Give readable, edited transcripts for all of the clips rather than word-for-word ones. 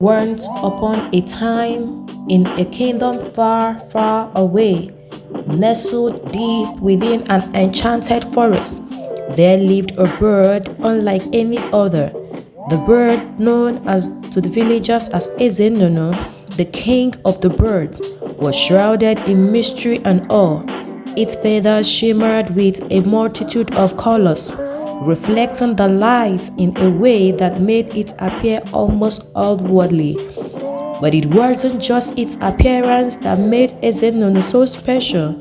Once upon a time, in a kingdom far, far away, nestled deep within an enchanted forest, there lived a bird unlike any other. The bird, known as to the villagers as Ezenunu, the king of the birds, was shrouded in mystery and awe. Its feathers shimmered with a multitude of colors, reflecting the light in a way that made it appear almost outwardly. But it wasn't just its appearance that made Ezenonu so special.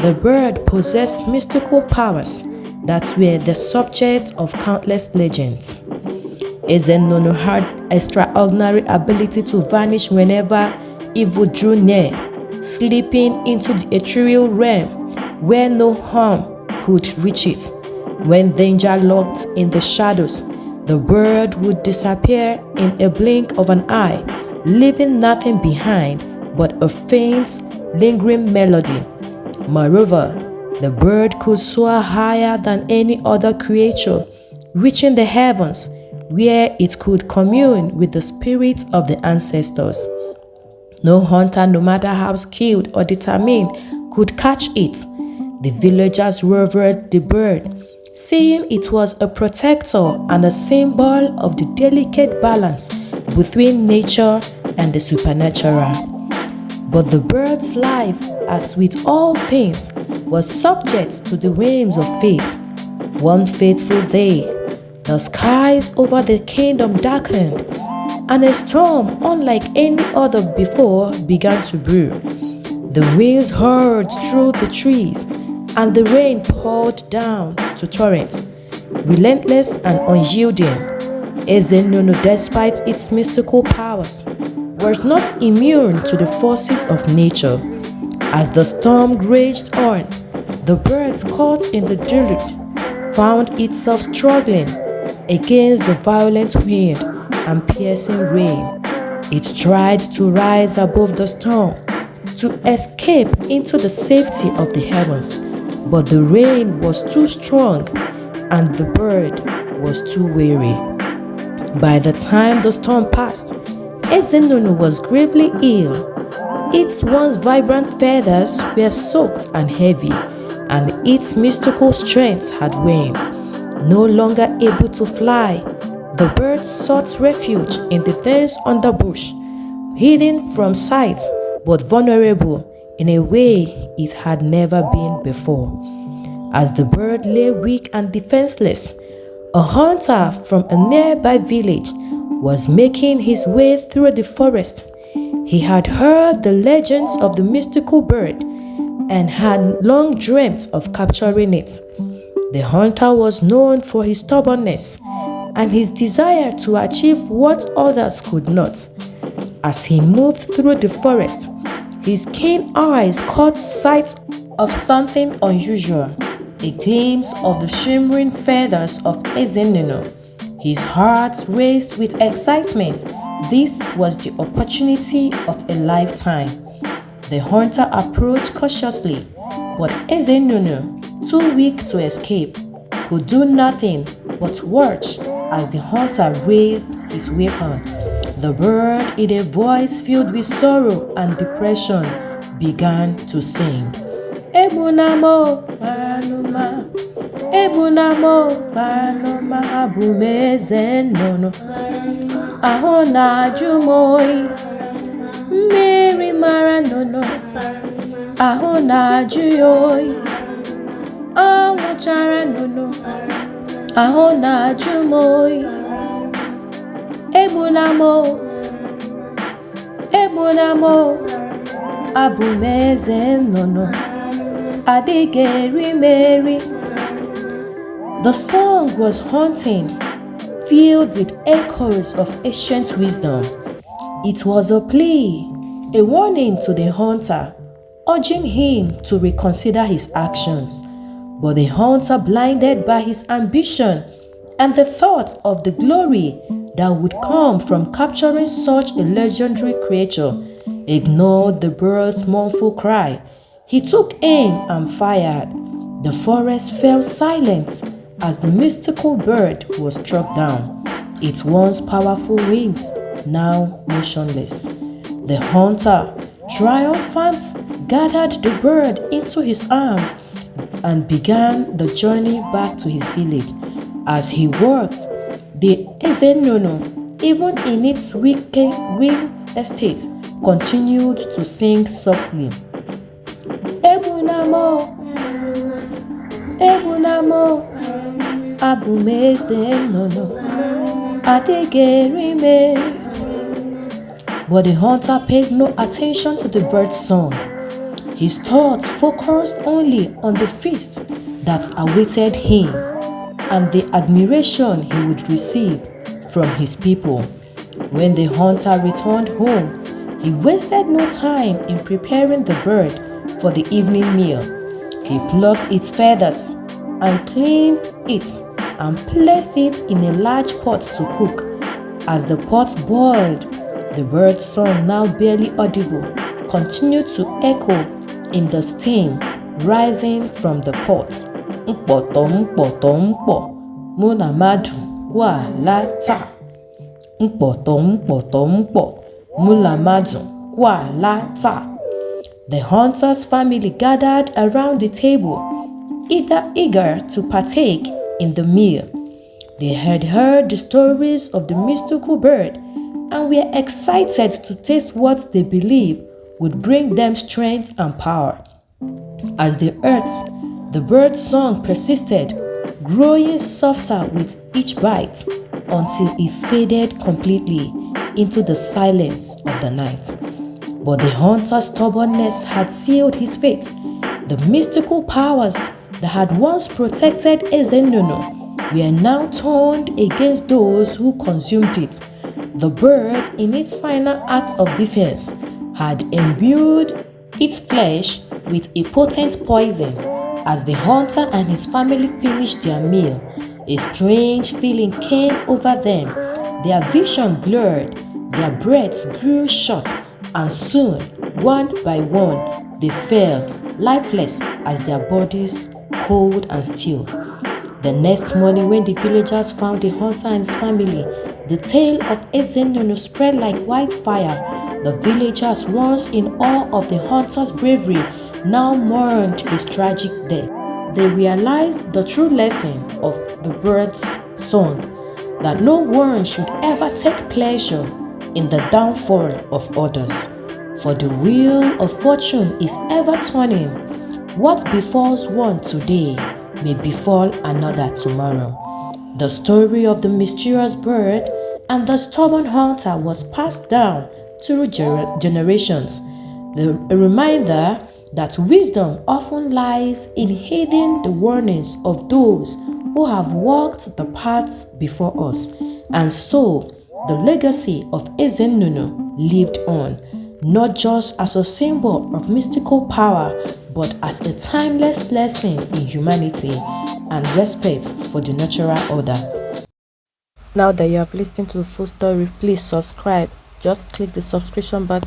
The bird possessed mystical powers that were the subject of countless legends. Ezenonu had extraordinary ability to vanish whenever evil drew near, slipping into the ethereal realm where no harm could reach it. When danger lurked in the shadows, the bird would disappear in a blink of an eye, leaving nothing behind but a faint, lingering melody. Moreover, the bird could soar higher than any other creature, reaching the heavens, where it could commune with the spirits of the ancestors. No hunter, no matter how skilled or determined, could catch it. The villagers revered the bird, saying it was a protector and a symbol of the delicate balance between nature and the supernatural. But the bird's life, as with all things, was subject to the whims of fate. One fateful day, the skies over the kingdom darkened, and a storm unlike any other before began to brew. The winds hurled through the trees, and the rain poured down to torrents, relentless and unyielding. Ezenunu, despite its mystical powers, was not immune to the forces of nature. As the storm raged on, the bird caught in the deluge found itself struggling against the violent wind and piercing rain. It tried to rise above the storm, to escape into the safety of the heavens, but the rain was too strong and the bird was too weary. By the time the storm passed, Ezenunu was gravely ill. Its once vibrant feathers were soaked and heavy, and its mystical strength had waned. No longer able to fly, the bird sought refuge in the dense underbrush, hidden from sight but vulnerable in a way it had never been before. As the bird lay weak and defenseless, a hunter from a nearby village was making his way through the forest. He had heard the legends of the mystical bird and had long dreamt of capturing it. The hunter was known for his stubbornness and his desire to achieve what others could not. As he moved through the forest, his keen eyes caught sight of something unusual, a glimpse of the shimmering feathers of Ezenunu. His heart raced with excitement. This was the opportunity of a lifetime. The hunter approached cautiously, but Ezenunu, too weak to escape, could do nothing but watch as the hunter raised his weapon. The bird, in a voice filled with sorrow and depression, began to sing. Ebunamo Paranuma, Ebunamo Paranuma, Abumezennono, Ahona Jumoi, Mary Maranono, Ahona Juyoi, Amucharanono, Ahona Jumoi. Ebunamo, Ebunamo, Abumezennono, Adigeri Mary. The song was haunting, filled with echoes of ancient wisdom. It was a plea, a warning to the hunter, urging him to reconsider his actions. But the hunter, blinded by his ambition and the thought of the glory that would come from capturing such a legendary creature, ignored the bird's mournful cry. He took aim and fired. The forest fell silent as the mystical bird was struck down. Its once powerful wings now motionless. The hunter, triumphant, gathered the bird into his arm and began the journey back to his village. As he walked, the Ezenono, even in its winged estate, continued to sing softly. Ebunamo, Ebunamo, Abumezenono, Adegerime. But the hunter paid no attention to the bird's song. His thoughts focused only on the feast that awaited him and the admiration he would receive from his people. When the hunter returned home, he wasted no time in preparing the bird for the evening meal. He plucked its feathers and cleaned it and placed it in a large pot to cook. As the pot boiled, the bird's song, now barely audible, continued to echo in the steam rising from the pot. Mkpoto mkpoto mkpo, muna madu kwa lata. Mkpoto mkpoto mkpo, muna madu kwa lata. The hunter's family gathered around the table, eager to partake in the meal. They had heard the stories of the mystical bird and were excited to taste what they believed would bring them strength and power. As they ate, the bird's song persisted, growing softer with each bite until it faded completely into the silence of the night. But the hunter's stubbornness had sealed his fate. The mystical powers that had once protected Ezenono were now turned against those who consumed it. The bird, in its final act of defense, had imbued its flesh with a potent poison. As the hunter and his family finished their meal, a strange feeling came over them. Their vision blurred, their breaths grew short, and soon, one by one, they fell, lifeless as their bodies cold and still. The next morning, when the villagers found the hunter and his family, the tale of Ezenono spread like wildfire. The villagers, once in awe of the hunter's bravery, now mourned his tragic death. They realized the true lesson of the bird's song, that no one should ever take pleasure in the downfall of others. For the wheel of fortune is ever turning. What befalls one today may befall another tomorrow. The story of the mysterious bird and the stubborn hunter was passed down through generations. A reminder that wisdom often lies in heeding the warnings of those who have walked the paths before us. And so, the legacy of Ezenono lived on, not just as a symbol of mystical power, but as a timeless lesson in humanity and respect for the natural order. Now that you have listened to the full story, please subscribe. Just click the subscription button.